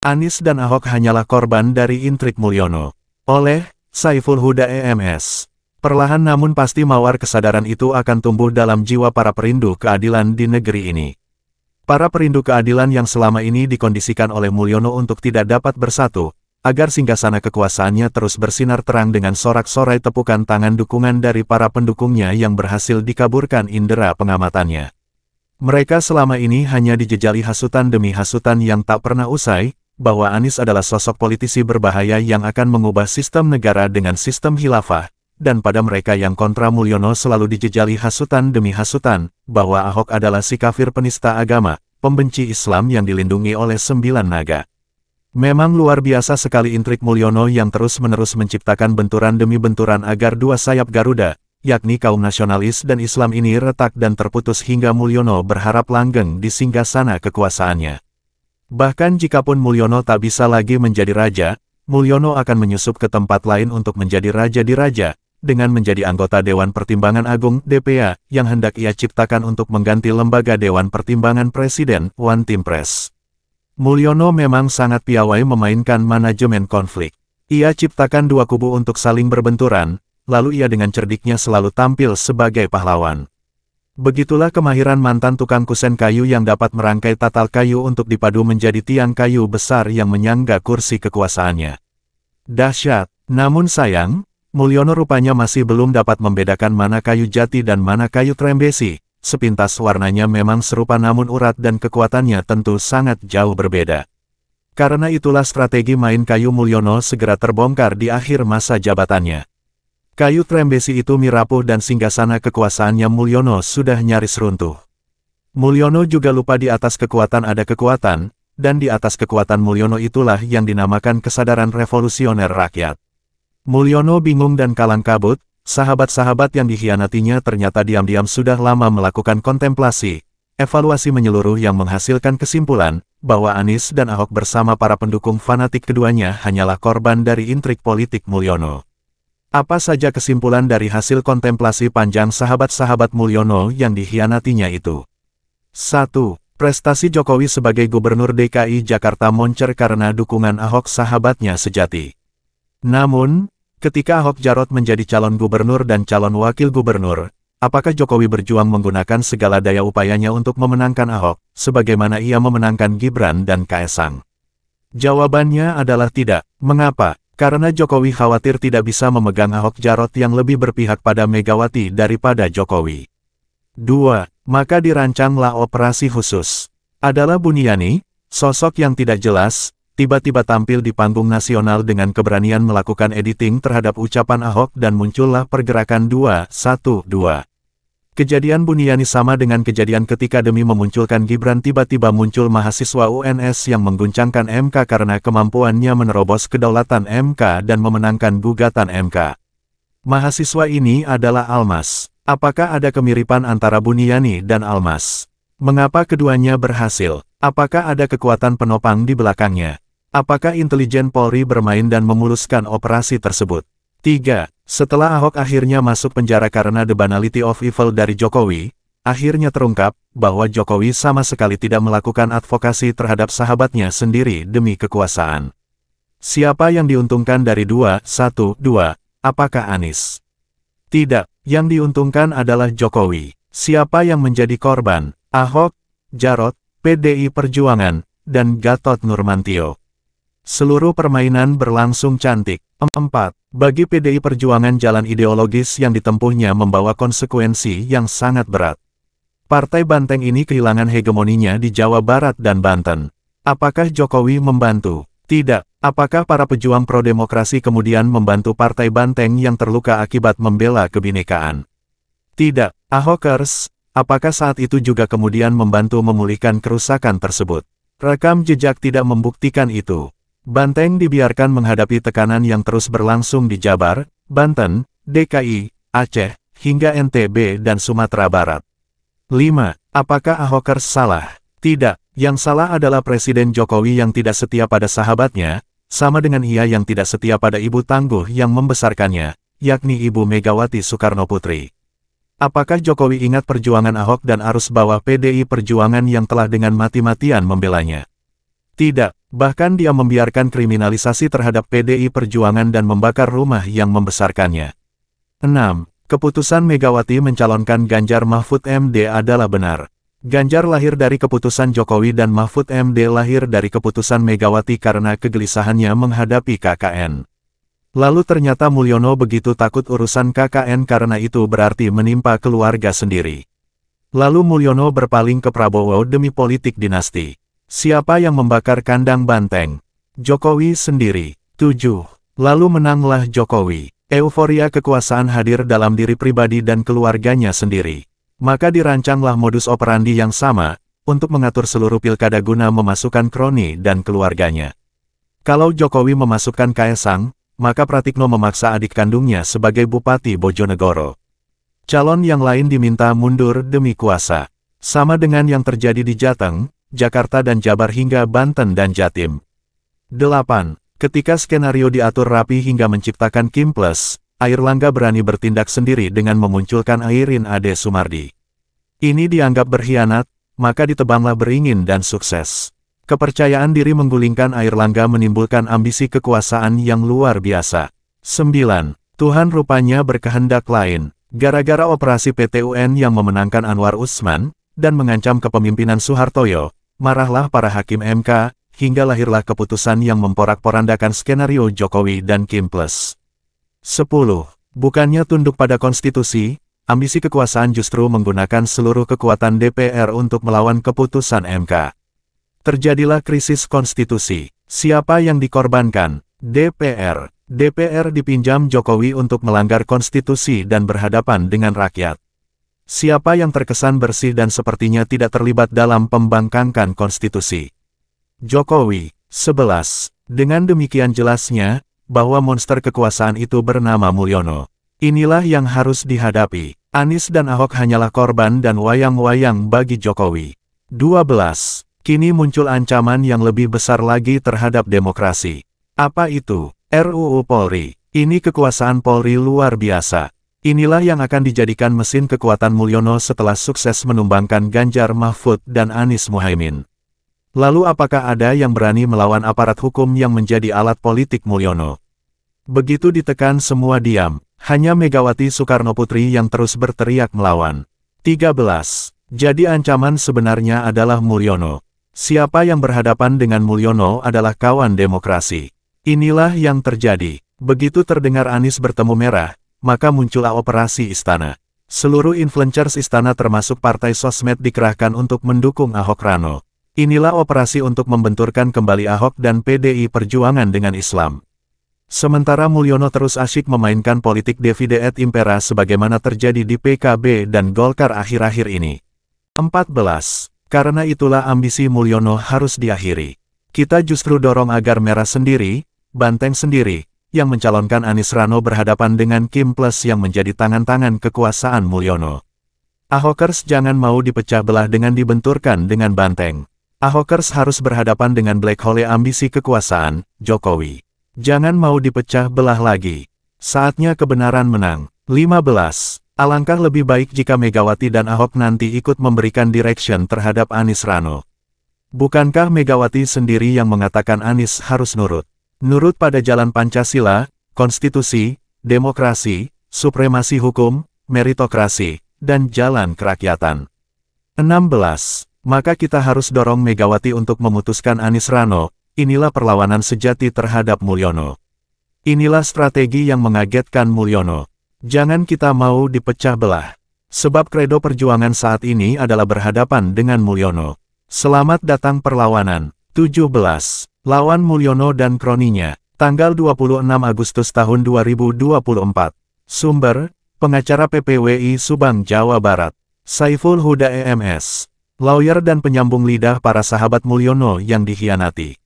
Anies dan Ahok hanyalah korban dari intrik Mulyono. Oleh Saiful Huda EMS. Perlahan namun pasti mawar kesadaran itu akan tumbuh dalam jiwa para perindu keadilan di negeri ini. Para perindu keadilan yang selama ini dikondisikan oleh Mulyono untuk tidak dapat bersatu, agar singgasana kekuasaannya terus bersinar terang dengan sorak-sorai tepukan tangan dukungan dari para pendukungnya yang berhasil dikaburkan indera pengamatannya. Mereka selama ini hanya dijejali hasutan demi hasutan yang tak pernah usai, bahwa Anies adalah sosok politisi berbahaya yang akan mengubah sistem negara dengan sistem khilafah, dan pada mereka yang kontra Mulyono selalu dijejali hasutan demi hasutan, bahwa Ahok adalah si kafir penista agama, pembenci Islam yang dilindungi oleh 9 naga. Memang luar biasa sekali intrik Mulyono yang terus-menerus menciptakan benturan demi benturan agar dua sayap Garuda, yakni kaum nasionalis dan Islam ini retak dan terputus hingga Mulyono berharap langgeng di singgasana kekuasaannya. Bahkan jikapun Mulyono tak bisa lagi menjadi raja, Mulyono akan menyusup ke tempat lain untuk menjadi raja di raja, dengan menjadi anggota Dewan Pertimbangan Agung (DPA) yang hendak ia ciptakan untuk mengganti lembaga Dewan Pertimbangan Presiden (One Team Press). Mulyono memang sangat piawai memainkan manajemen konflik. Ia ciptakan dua kubu untuk saling berbenturan, lalu ia dengan cerdiknya selalu tampil sebagai pahlawan. Begitulah kemahiran mantan tukang kusen kayu yang dapat merangkai tatal kayu untuk dipadu menjadi tiang kayu besar yang menyangga kursi kekuasaannya. Dahsyat, namun sayang, Mulyono rupanya masih belum dapat membedakan mana kayu jati dan mana kayu trembesi. Sepintas warnanya memang serupa namun urat dan kekuatannya tentu sangat jauh berbeda. Karena itulah strategi main kayu Mulyono segera terbongkar di akhir masa jabatannya. Kayu trembesi itu mirapuh dan singgasana kekuasaannya Mulyono sudah nyaris runtuh. Mulyono juga lupa di atas kekuatan ada kekuatan, dan di atas kekuatan Mulyono itulah yang dinamakan kesadaran revolusioner rakyat. Mulyono bingung dan kalang kabut, sahabat-sahabat yang dikhianatinya ternyata diam-diam sudah lama melakukan kontemplasi, evaluasi menyeluruh yang menghasilkan kesimpulan, bahwa Anies dan Ahok bersama para pendukung fanatik keduanya hanyalah korban dari intrik politik Mulyono. Apa saja kesimpulan dari hasil kontemplasi panjang sahabat-sahabat Mulyono yang dikhianatinya itu? 1. Prestasi Jokowi sebagai Gubernur DKI Jakarta moncer karena dukungan Ahok sahabatnya sejati. Namun, ketika Ahok Jarot menjadi calon gubernur dan calon wakil gubernur, apakah Jokowi berjuang menggunakan segala daya upayanya untuk memenangkan Ahok, sebagaimana ia memenangkan Gibran dan Kaesang? Jawabannya adalah tidak. Mengapa? Karena Jokowi khawatir tidak bisa memegang Ahok Jarot yang lebih berpihak pada Megawati daripada Jokowi. 2. Maka dirancanglah operasi khusus. Adalah Buniani, sosok yang tidak jelas, tiba-tiba tampil di panggung nasional dengan keberanian melakukan editing terhadap ucapan Ahok dan muncullah pergerakan 212. Kejadian Buniani sama dengan kejadian ketika demi memunculkan Gibran tiba-tiba muncul mahasiswa UNS yang mengguncangkan MK karena kemampuannya menerobos kedaulatan MK dan memenangkan gugatan MK. Mahasiswa ini adalah Almas. Apakah ada kemiripan antara Buniani dan Almas? Mengapa keduanya berhasil? Apakah ada kekuatan penopang di belakangnya? Apakah intelijen Polri bermain dan memuluskan operasi tersebut? 3. Setelah Ahok akhirnya masuk penjara karena the banality of evil dari Jokowi, akhirnya terungkap bahwa Jokowi sama sekali tidak melakukan advokasi terhadap sahabatnya sendiri demi kekuasaan. Siapa yang diuntungkan dari 212? Apakah Anies? Tidak, yang diuntungkan adalah Jokowi. Siapa yang menjadi korban? Ahok, Jarot, PDI Perjuangan, dan Gatot Nurmantio. Seluruh permainan berlangsung cantik. 4. Bagi PDI Perjuangan jalan ideologis yang ditempuhnya membawa konsekuensi yang sangat berat. Partai Banteng ini kehilangan hegemoninya di Jawa Barat dan Banten. Apakah Jokowi membantu? Tidak. Apakah para pejuang pro-demokrasi kemudian membantu Partai Banteng yang terluka akibat membela kebinekaan? Tidak. Ahokers, apakah saat itu juga kemudian membantu memulihkan kerusakan tersebut? Rekam jejak tidak membuktikan itu. Banteng dibiarkan menghadapi tekanan yang terus berlangsung di Jabar, Banten, DKI, Aceh, hingga NTB dan Sumatera Barat. 5. Apakah Ahokers salah? Tidak, yang salah adalah Presiden Jokowi yang tidak setia pada sahabatnya, sama dengan ia yang tidak setia pada ibu tangguh yang membesarkannya, yakni Ibu Megawati Soekarnoputri. Apakah Jokowi ingat perjuangan Ahok dan arus bawah PDI Perjuangan yang telah dengan mati-matian membelanya? Tidak, bahkan dia membiarkan kriminalisasi terhadap PDI Perjuangan dan membakar rumah yang membesarkannya. 6. Keputusan Megawati mencalonkan Ganjar Mahfud MD adalah benar. Ganjar lahir dari keputusan Jokowi dan Mahfud MD lahir dari keputusan Megawati karena kegelisahannya menghadapi KKN. Lalu ternyata Mulyono begitu takut urusan KKN karena itu berarti menimpa keluarga sendiri. Lalu Mulyono berpaling ke Prabowo demi politik dinasti. Siapa yang membakar kandang banteng? Jokowi sendiri. 7. Lalu menanglah Jokowi. Euforia kekuasaan hadir dalam diri pribadi dan keluarganya sendiri. Maka dirancanglah modus operandi yang sama, untuk mengatur seluruh pilkada guna memasukkan Kroni dan keluarganya. Kalau Jokowi memasukkan Kaesang, maka Pratikno memaksa adik kandungnya sebagai Bupati Bojonegoro. Calon yang lain diminta mundur demi kuasa. Sama dengan yang terjadi di Jateng, Jakarta dan Jabar hingga Banten dan Jatim. 8. Ketika skenario diatur rapi hingga menciptakan Kim Plus, Airlangga berani bertindak sendiri dengan memunculkan Airin Ade Sumardi. Ini dianggap berkhianat, maka ditebanglah beringin dan sukses. Kepercayaan diri menggulingkan Airlangga menimbulkan ambisi kekuasaan yang luar biasa. 9. Tuhan rupanya berkehendak lain. Gara-gara operasi PTUN yang memenangkan Anwar Usman, dan mengancam kepemimpinan Soehartoyo, marahlah para hakim MK, hingga lahirlah keputusan yang memporak-porandakan skenario Jokowi dan Kim Plus. 10. Bukannya tunduk pada konstitusi, ambisi kekuasaan justru menggunakan seluruh kekuatan DPR untuk melawan keputusan MK. Terjadilah krisis konstitusi. Siapa yang dikorbankan? DPR. DPR dipinjam Jokowi untuk melanggar konstitusi dan berhadapan dengan rakyat. Siapa yang terkesan bersih dan sepertinya tidak terlibat dalam pembangkangan konstitusi? Jokowi. 11. Dengan demikian jelasnya, bahwa monster kekuasaan itu bernama Mulyono. Inilah yang harus dihadapi. Anies dan Ahok hanyalah korban dan wayang-wayang bagi Jokowi. 12. Kini muncul ancaman yang lebih besar lagi terhadap demokrasi. Apa itu? RUU Polri. Ini kekuasaan Polri luar biasa. Inilah yang akan dijadikan mesin kekuatan Mulyono setelah sukses menumbangkan Ganjar Mahfud dan Anies Muhaimin. Lalu apakah ada yang berani melawan aparat hukum yang menjadi alat politik Mulyono? Begitu ditekan semua diam, hanya Megawati Soekarnoputri yang terus berteriak melawan. 13. Jadi ancaman sebenarnya adalah Mulyono. Siapa yang berhadapan dengan Mulyono adalah kawan demokrasi. Inilah yang terjadi. Begitu terdengar Anies bertemu merah, maka muncullah operasi Istana. Seluruh influencers Istana termasuk partai sosmed dikerahkan untuk mendukung Ahok Rano. Inilah operasi untuk membenturkan kembali Ahok dan PDI Perjuangan dengan Islam. Sementara Mulyono terus asyik memainkan politik divide et impera sebagaimana terjadi di PKB dan Golkar akhir-akhir ini. 14. Karena itulah ambisi Mulyono harus diakhiri. Kita justru dorong agar Merah sendiri, Banteng sendiri, yang mencalonkan Anies Rano berhadapan dengan Kim Plus yang menjadi tangan-tangan kekuasaan Mulyono. Ahokers jangan mau dipecah belah dengan dibenturkan dengan Banteng. Ahokers harus berhadapan dengan black hole ambisi kekuasaan, Jokowi. Jangan mau dipecah belah lagi. Saatnya kebenaran menang. 15. Alangkah lebih baik jika Megawati dan Ahok nanti ikut memberikan direction terhadap Anies Rano. Bukankah Megawati sendiri yang mengatakan Anies harus nurut? Nurut pada jalan Pancasila, konstitusi, demokrasi, supremasi hukum, meritokrasi, dan jalan kerakyatan. 16. Maka kita harus dorong Megawati untuk memutuskan Anies Rano. Inilah perlawanan sejati terhadap Mulyono. Inilah strategi yang mengagetkan Mulyono. Jangan kita mau dipecah belah. Sebab kredo perjuangan saat ini adalah berhadapan dengan Mulyono. Selamat datang perlawanan. 17. Lawan Mulyono dan kroninya. Tanggal 26 Agustus tahun 2024. Sumber, pengacara PPWI Subang, Jawa Barat. Saiful Huda EMS. Lawyer dan penyambung lidah para sahabat Mulyono yang dikhianati.